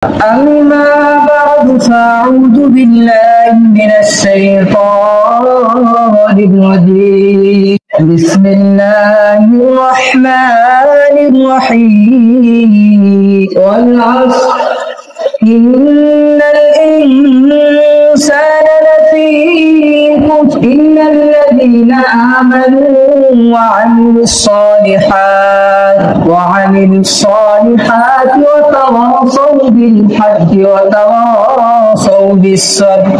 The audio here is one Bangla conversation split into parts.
أما بعد فأعوذ بالله من الشيطان الرجيم بسم الله الرحمن الرحيم والعصر إن الإنسان لفي خسر إلا الذين آمنوا وعملوا الصالحات وتواصوا بالحق وتواصوا بالصبر.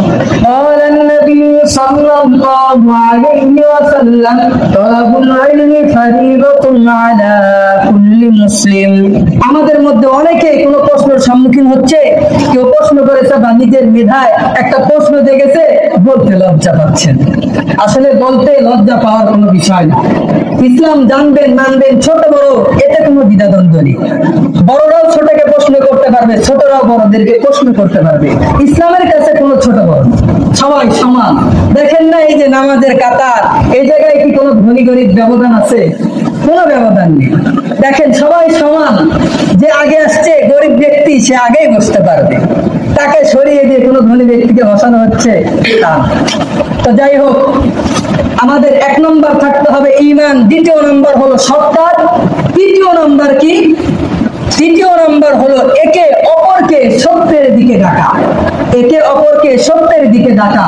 قال النبي صلى الله عليه وسلم طلب العلم فريضة على كل مسلم. আমাদের মধ্যে অনেকে কোনো প্রশ্নের সম্মুখীন হচ্ছে, কেউ প্রশ্ন করেছে বা নিজের মেধায় একটা প্রশ্ন দেখেছে, বলতে লজ্জা পাচ্ছেন। আসলে বলতে লজ্জা পাওয়ার কোনো বিষয় না। ইসলাম জানবেন মানবেন ছোট বড় এতে কোনো দ্বিধাদ্বন্দ্ব নেই। বড়রাও ছোটকে প্রশ্ন করতে পারবে, ছোটরাও বড়দেরকে প্রশ্ন করতে পারবে। ইসলামের কাছে কোনো ছোট বড় সবাই সমান। দেখেন না এই যে নামাজের কাতার, এই জায়গায় কি কোনো ধনী গরিব ব্যবধান আছে? কোনো ব্যবধান নেই। দেখেন সবাই সমান। যে আগে আসছে গরিব ব্যক্তি সে আগেই বসতে পারবে, তাকে সরিয়ে দিয়ে কোনো ধনী ব্যক্তিকে বসানো হচ্ছে তা। তো যাই হোক, আমাদের 1 নম্বর থাকতে হবে ঈমান, 2 নম্বর হলো সৎকার, 3 নম্বর কি? 3 নম্বর হলো একে অপরকে সত্যের দিকে ডাকা।